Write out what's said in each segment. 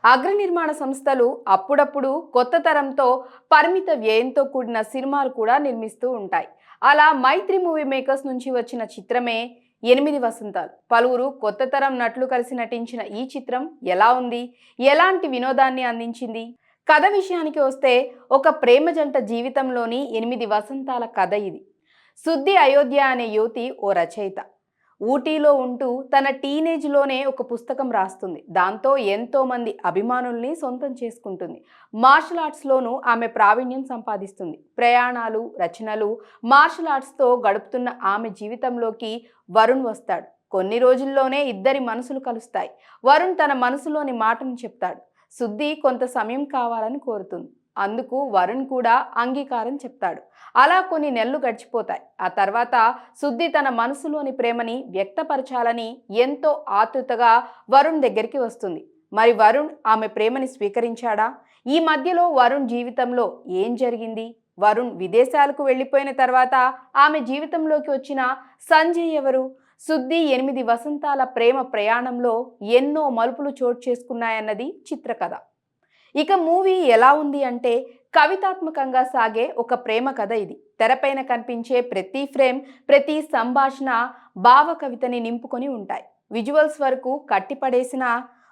అగ్ర నిర్మాణ సంస్థలు అప్పుడప్పుడు కొత్త తరంతో పరిమిత వ్యయంతో కూడిన సినిమాలు కూడా నిర్మిస్తూ ఉంటాయి. అలా మైత్రి మూవీ మేకర్స్ నుంచి వచ్చిన చిత్రమే 8 వసంతాలు. పలువురు కొత్త తరం నటులు కలిసి నటించిన ఈ చిత్రం ఎలా ఉంది? ఎలాంటి వినోదాన్ని అందించింది? కథ విషయానికి వస్తే ఒక ప్రేమ జంట జీవితంలోని 8 వసంతాల కథ ఇది. సుద్ది అయోధ్య అనే యువతి ఓ రచయిత. ఊటీలో ఉంటూ తన టీనేజ్లోనే ఒక పుస్తకం రాస్తుంది. దాంతో ఎంతో మంది అభిమానుల్ని సొంతం చేసుకుంటుంది. మార్షల్ ఆర్ట్స్లోనూ ఆమె ప్రావీణ్యం సంపాదిస్తుంది. ప్రయాణాలు, రచనలు, మార్షల్ ఆర్ట్స్తో గడుపుతున్న ఆమె జీవితంలోకి వరుణ్ వస్తాడు. కొన్ని రోజుల్లోనే ఇద్దరి మనసులు కలుస్తాయి. వరుణ్ తన మనసులోని మాటను చెప్తాడు. సుద్ది కొంత సమయం కావాలని కోరుతుంది. అందుకు వరుణ్ కూడా అంగీకారం చెప్తాడు. అలా కొన్ని నెలలు గడిచిపోతాయి. ఆ తర్వాత సుద్ది తన మనసులోని ప్రేమని వ్యక్తపరచాలని ఎంతో ఆతృతగా వరుణ్ దగ్గరికి వస్తుంది. మరి వరుణ్ ఆమె ప్రేమని స్వీకరించాడా? ఈ మధ్యలో వరుణ్ జీవితంలో ఏం జరిగింది? వరుణ్ విదేశాలకు వెళ్ళిపోయిన తర్వాత ఆమె జీవితంలోకి వచ్చిన సంజయ్ ఎవరు? సుద్ది 8 వసంతాల ప్రేమ ప్రయాణంలో ఎన్నో మలుపులు చోటు చేసుకున్నాయన్నది చిత్రకథ. ఇక మూవీ ఎలా ఉంది అంటే కవితాత్మకంగా సాగే ఒక ప్రేమ కథ ఇది. తెరపైన కనిపించే ప్రతి ఫ్రేమ్, ప్రతి సంభాషణ భావ కవితని నింపుకొని ఉంటాయి. విజువల్స్ వరకు కట్టిపడేసిన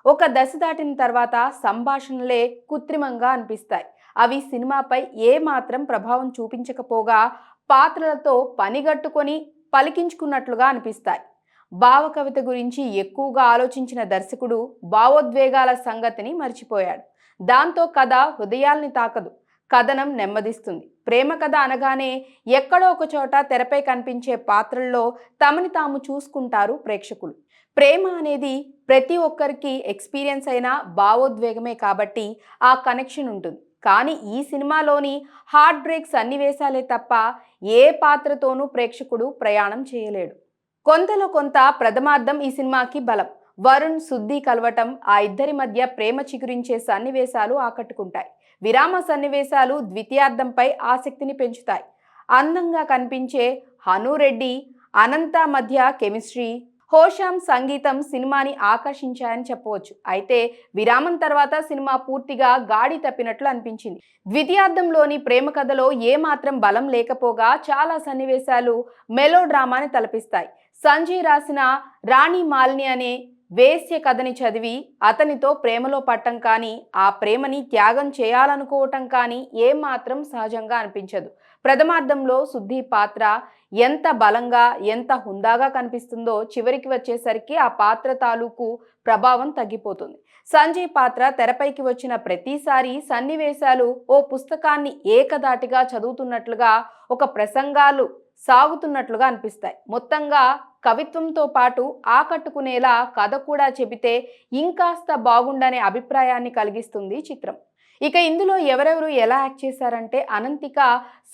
ఒక దశ దాటిన తర్వాత సంభాషణలే కృత్రిమంగా అనిపిస్తాయి. అవి సినిమాపై ఏమాత్రం ప్రభావం చూపించకపోగా పాత్రలతో పనిగట్టుకొని పలికించుకున్నట్లుగా అనిపిస్తాయి. భావ కవిత గురించి ఎక్కువగా ఆలోచించిన దర్శకుడు భావోద్వేగాల సంగతిని మర్చిపోయాడు. దాంతో కథ హృదయాల్ని తాకదు, కథనం నెమ్మదిస్తుంది. ప్రేమ కథ అనగానే ఎక్కడో ఒక చోట తెరపై కనిపించే పాత్రల్లో తమని తాము చూసుకుంటారు ప్రేక్షకులు. ప్రేమ అనేది ప్రతి ఒక్కరికి ఎక్స్పీరియన్స్ అయిన భావోద్వేగమే కాబట్టి ఆ కనెక్షన్ ఉంటుంది. కానీ ఈ సినిమాలోని హార్ట్ బ్రేక్ సన్నివేశాలే తప్ప ఏ పాత్రతోనూ ప్రేక్షకుడు ప్రయాణం చేయలేడు. కొంతలో కొంత ప్రథమార్థం ఈ సినిమాకి బలం. వరుణ్, సుద్ది కలవటం, ఆ ఇద్దరి మధ్య ప్రేమ చిగురించే సన్నివేశాలు ఆకట్టుకుంటాయి. విరామ సన్నివేశాలు ద్వితీయార్థంపై ఆసక్తిని పెంచుతాయి. అందంగా కనిపించే హనురెడ్డి, అనంత మధ్య కెమిస్ట్రీ, హోషామ్ సంగీతం సినిమాని ఆకర్షించాయని చెప్పవచ్చు. అయితే విరామం తర్వాత సినిమా పూర్తిగా గాడి తప్పినట్లు అనిపించింది. ద్వితీయార్థంలోని ప్రేమ కథలో ఏమాత్రం బలం లేకపోగా చాలా సన్నివేశాలు మెలో డ్రామాని తలపిస్తాయి. సంజయ్ రాసిన రాణి మాలిని అనే వేశ్య కథని చదివి అతనితో ప్రేమలో పట్టం కానీ, ఆ ప్రేమని త్యాగం చేయాలనుకోవటం కానీ ఏమాత్రం సహజంగా అనిపించదు. ప్రథమార్థంలో సుద్ది పాత్ర ఎంత బలంగా, ఎంత హుందాగా కనిపిస్తుందో చివరికి వచ్చేసరికి ఆ పాత్ర తాలూకు ప్రభావం తగ్గిపోతుంది. సంజయ్ పాత్ర తెరపైకి వచ్చిన ప్రతిసారి సన్నివేశాలు ఓ పుస్తకాన్ని ఏకధాటిగా చదువుతున్నట్లుగా, ఒక ప్రసంగాలు సాగుతున్నట్లుగా అనిపిస్తాయి. మొత్తంగా కవిత్వంతో పాటు ఆకట్టుకునేలా కథ కూడా చెబితే ఇంకాస్త బాగుండనే అభిప్రాయాన్ని కలిగిస్తుంది చిత్రం. ఇక ఇందులో ఎవరెవరు ఎలా యాక్ట్ చేశారంటే అనంతిక,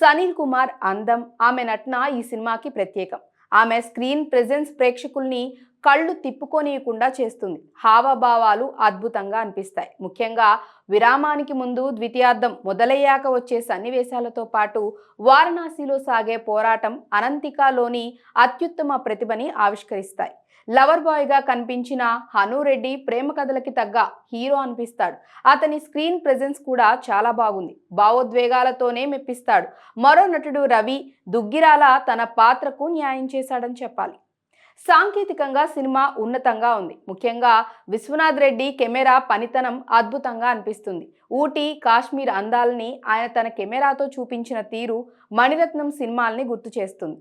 సనీల్ కుమార్ అందం, ఆమె నటన ఈ సినిమాకి ప్రత్యేకం. ఆమె స్క్రీన్ ప్రెజెన్స్ ప్రేక్షకుల్ని కళ్ళు తిప్పుకోనీయకుండా చేస్తుంది. హావభావాలు అద్భుతంగా అనిపిస్తాయి. ముఖ్యంగా విరామానికి ముందు, ద్వితీయార్థం మొదలయ్యాక వచ్చే సన్నివేశాలతో పాటు వారణాసిలో సాగే పోరాటం అనంతికలోని అత్యుత్తమ ప్రతిభని ఆవిష్కరిస్తాయి. లవర్ బాయ్గా కనిపించిన హనురెడ్డి ప్రేమ కథలకి తగ్గ హీరో అనిపిస్తాడు. అతని స్క్రీన్ ప్రెజెన్స్ కూడా చాలా బాగుంది. భావోద్వేగాలతోనే మెప్పిస్తాడు. మరో నటుడు రవి దుగ్గిరాల తన పాత్రకు న్యాయం చేశాడని చెప్పాలి. సాంకేతికంగా సినిమా ఉన్నతంగా ఉంది. ముఖ్యంగా విశ్వనాథ్ రెడ్డి కెమెరా పనితనం అద్భుతంగా అనిపిస్తుంది. ఊటీ, కాశ్మీర్ అందాలని ఆయన తన కెమెరాతో చూపించిన తీరు మణిరత్నం సినిమాల్ని గుర్తు చేస్తుంది.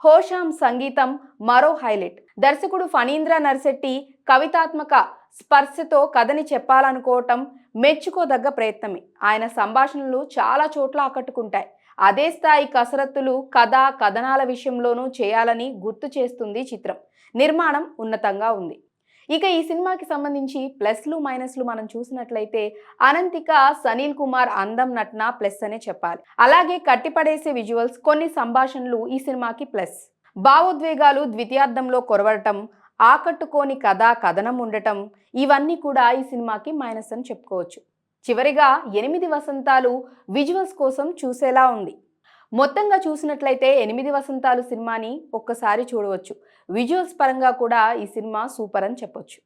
హోషామ్ సంగీతం మరో హైలైట్. దర్శకుడు ఫణీంద్ర నర్శెట్టి కవితాత్మక స్పర్శతో కథని చెప్పాలనుకోవటం మెచ్చుకోదగ్గ ప్రయత్నమే. ఆయన సంభాషణలు చాలా చోట్ల ఆకట్టుకుంటాయి. అదే స్థాయి కసరత్తులు కథ, కథనాల విషయంలోనూ చేయాలని గుర్తు చేస్తుంది చిత్రం. నిర్మాణం ఉన్నతంగా ఉంది. ఇక ఈ సినిమాకి సంబంధించి ప్లస్లు మైనస్లు మనం చూసినట్లయితే అనంతిక, సనీల్ కుమార్ అందం, నటన ప్లస్ అనే చెప్పాలి. అలాగే కట్టిపడేసే విజువల్స్, కొన్ని సంభాషణలు ఈ సినిమాకి ప్లస్. భావోద్వేగాలు ద్వితీయార్థంలో కొరవడటం, ఆకట్టుకోని కథ, కథనం ఉండటం, ఇవన్నీ కూడా ఈ సినిమాకి మైనస్ అని చెప్పుకోవచ్చు. చివరిగా 8 వసంతాలు విజువల్స్ కోసం చూసేలా ఉంది. మొత్తంగా చూసినట్లయితే 8 వసంతాలు సినిమాని ఒక్కసారి చూడవచ్చు. విజువల్స్ పరంగా కూడా ఈ సినిమా సూపర్ అని చెప్పొచ్చు.